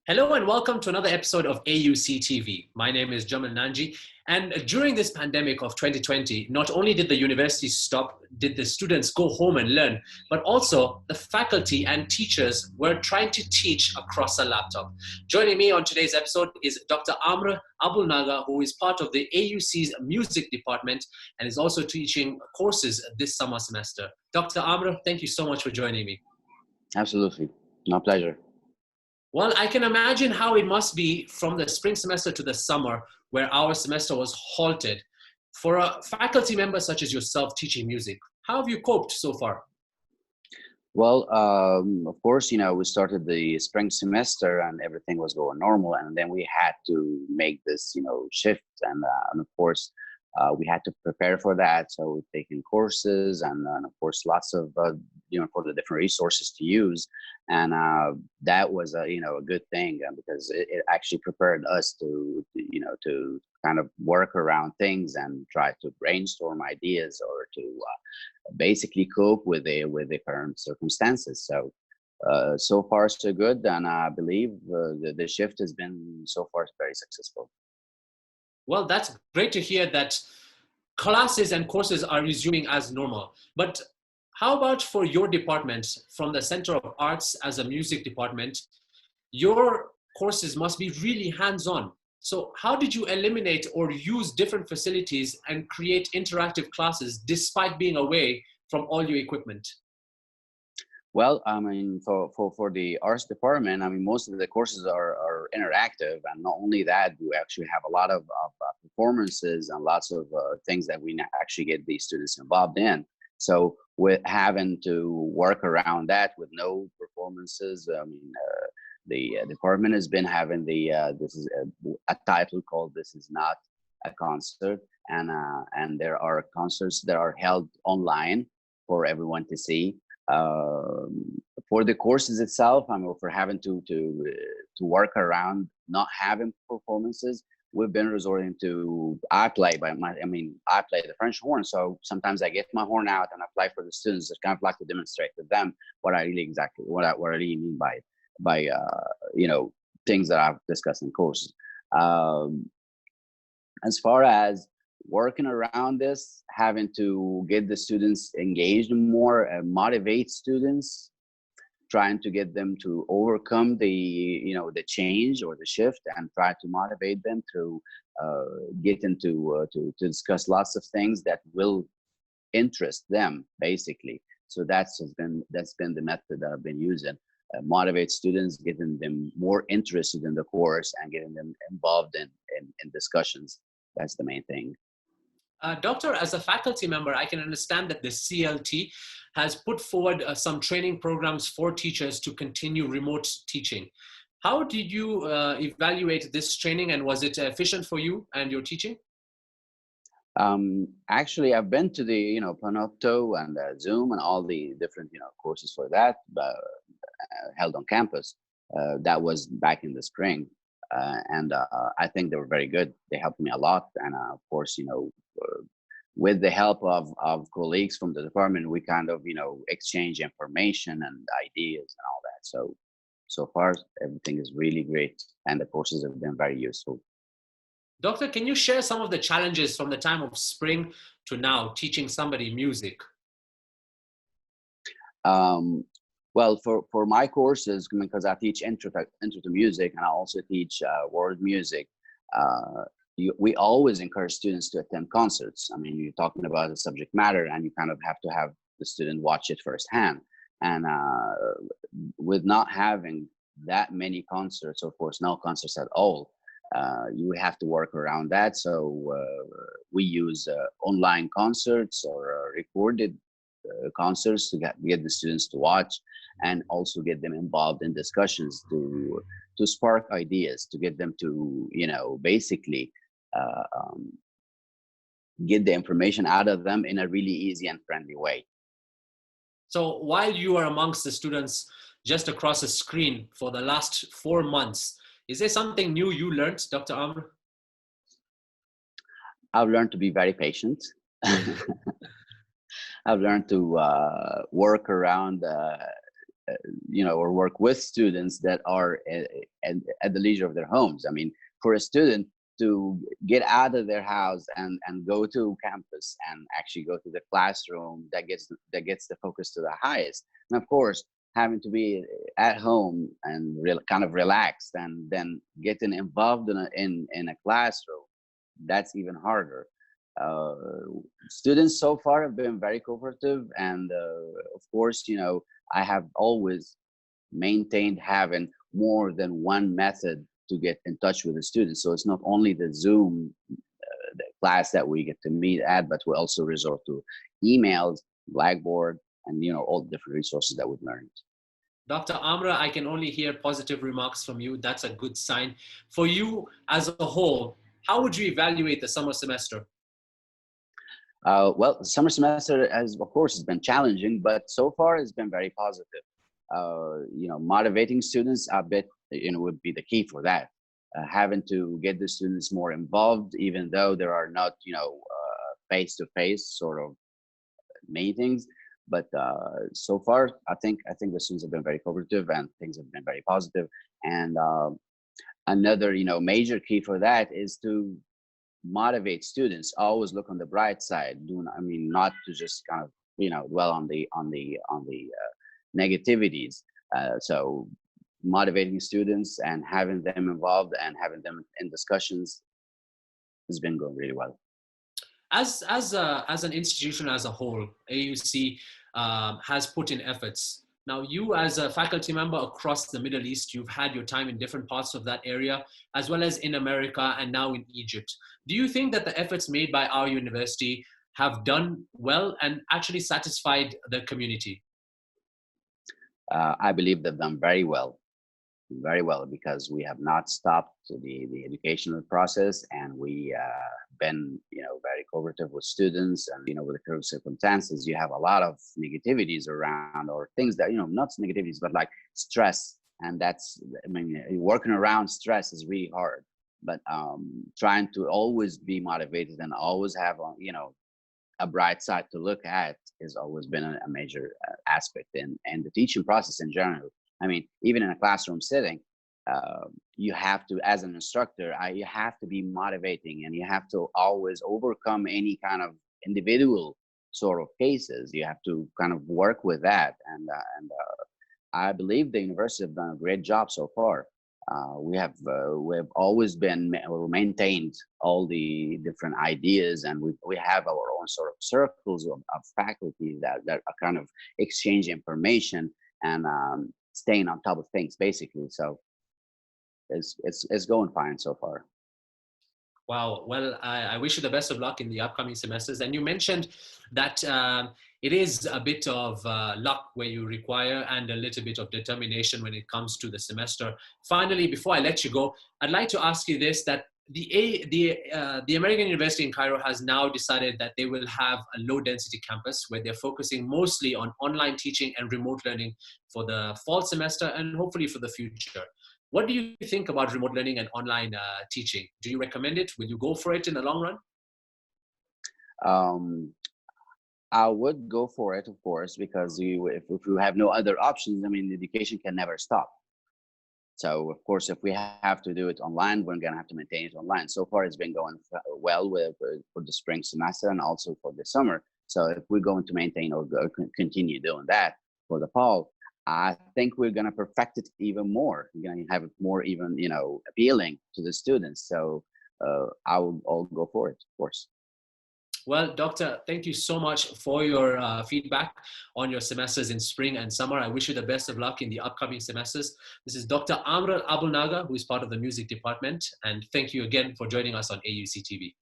Hello and welcome to another episode of AUCTV. My name is Jamil, and during this pandemic of 2020, not only did the university stop, did the students go home and learn, but also the faculty and teachers were trying to teach across a laptop. Joining me on today's episode is Dr. Amr Abulnaga, who is part of the AUC's music department and is also teaching courses this summer semester. Dr. Amr, thank you so much for joining me. Absolutely. My pleasure. Well, I can imagine how it must be from the spring semester to the summer, where our semester was halted. For a faculty member such as yourself teaching music, how have you coped so far? Well, of course, we started the spring semester and everything was going normal. And then we had to make this, shift. And of course, we had to prepare for that. So we've taken courses and of course, lots of, for the different resources to use. And that was, a good thing because it actually prepared us to kind of work around things and try to brainstorm ideas or to basically cope with the current circumstances. So so far so good, and I believe the shift has been so far very successful. Well, that's great to hear that classes and courses are resuming as normal. But how about for your department, from the Center of Arts as a music department? Your courses must be really hands-on. So how did you eliminate or use different facilities and create interactive classes despite being away from all your equipment? Well, I mean, for the arts department, I mean, most of the courses are interactive, and not only that, we actually have a lot of performances and lots of things that we actually get the students involved in. So with having to work around that with no performances, I mean, the department has been having this is a title called "This Is Not a Concert," and there are concerts that are held online for everyone to see. For the courses itself, I mean, for having to work around not having performances, we've been resorting to I play the French horn. So sometimes I get my horn out and I play for the students. It's kind of like to demonstrate to them what I really mean by things that I've discussed in courses. As far as working around this, having to get the students engaged more and motivate students, trying to get them to overcome the change or the shift, and try to motivate them to get into to discuss lots of things that will interest them, basically. So that's been the method that I've been using. Motivate students, getting them more interested in the course and getting them involved in discussions. That's the main thing. Doctor, as a faculty member, I can understand that the CLT has put forward some training programs for teachers to continue remote teaching. How did you evaluate this training, and was it efficient for you and your teaching? Actually, I've been to the Panopto and Zoom and all the different courses for that held on campus. That was back in the spring. And I think they were very good. They helped me a lot. And of course, with the help of colleagues from the department, we kind of, exchange information and ideas and all that. So far, everything is really great. And the courses have been very useful. Doctor, can you share some of the challenges from the time of spring to now teaching somebody music? Well, for my courses, because I teach intro to music and I also teach world music, we always encourage students to attend concerts. I mean, you're talking about the subject matter and you kind of have to have the student watch it firsthand. And with not having that many concerts, of course, no concerts at all, you have to work around that. So we use online concerts or recorded concerts to get the students to watch, and also get them involved in discussions to spark ideas, to get them to basically get the information out of them in a really easy and friendly way. So while you are amongst the students just across a screen for the last 4 months, is there something new you learned, Dr. Amr? I've learned to be very patient. I've learned to work around or work with students that are at the leisure of their homes. I mean, for a student to get out of their house and go to campus and actually go to the classroom, that gets the focus to the highest. And of course, having to be at home and kind of relaxed, and then getting involved in a classroom, that's even harder. Uh, Students so far have been very cooperative, and of course, I have always maintained having more than one method to get in touch with the students. So it's not only the Zoom the class that we get to meet at, but we also resort to emails, Blackboard, and all the different resources that we've learned. Dr. Amra, I can only hear positive remarks from you. That's a good sign. For you as a whole, how would you evaluate the summer semester? Well, the summer semester of course, has been challenging, but so far it's been very positive. Motivating students a bit, would be the key for that. Having to get the students more involved, even though there are not, face-to-face sort of meetings. But so far, I think the students have been very cooperative, and things have been very positive. And another, major key for that is to motivate students. Always look on the bright side. Not to just kind of dwell on the negativities. So motivating students and having them involved and having them in discussions has been going really well. As an institution as a whole, AUC has put in efforts. Now, you as a faculty member across the Middle East, you've had your time in different parts of that area, as well as in America and now in Egypt. Do you think that the efforts made by our university have done well and actually satisfied the community? I believe they've done very well, because we have not stopped the educational process, and we been very cooperative with students. And with the current circumstances, you have a lot of negativities around, or things that not negativities, but like stress. And that's, working around stress is really hard. But trying to always be motivated and always have a bright side to look at has always been a major aspect in the teaching process in general. Even in a classroom setting, you have to, as an instructor, you have to be motivating, and you have to always overcome any kind of individual sort of cases. You have to kind of work with that, and I believe the university have done a great job so far. We have always maintained all the different ideas, and we have our own sort of circles of faculty that are kind of exchange information and staying on top of things, basically. So it's going fine so far. Wow. Well, I wish you the best of luck in the upcoming semesters. And you mentioned that it is a bit of luck where you require, and a little bit of determination when it comes to the semester. Finally, before I let you go, I'd like to ask you this, that the American University in Cairo has now decided that they will have a low density campus where they're focusing mostly on online teaching and remote learning for the fall semester and hopefully for the future. What do you think about remote learning and online teaching? Do you recommend it? Will you go for it in the long run? I would go for it, of course, because if you have no other options, education can never stop. So, of course, if we have to do it online, we're going to have to maintain it online. So far, it's been going well for the spring semester and also for the summer. So if we're going to maintain or continue doing that for the fall, I think we're going to perfect it even more. We're going to have it more even, appealing to the students. So I'll go for it, of course. Well, Doctor, thank you so much for your feedback on your semesters in spring and summer. I wish you the best of luck in the upcoming semesters. This is Dr. Amr Abulnaga, who is part of the music department. And thank you again for joining us on AUCTV.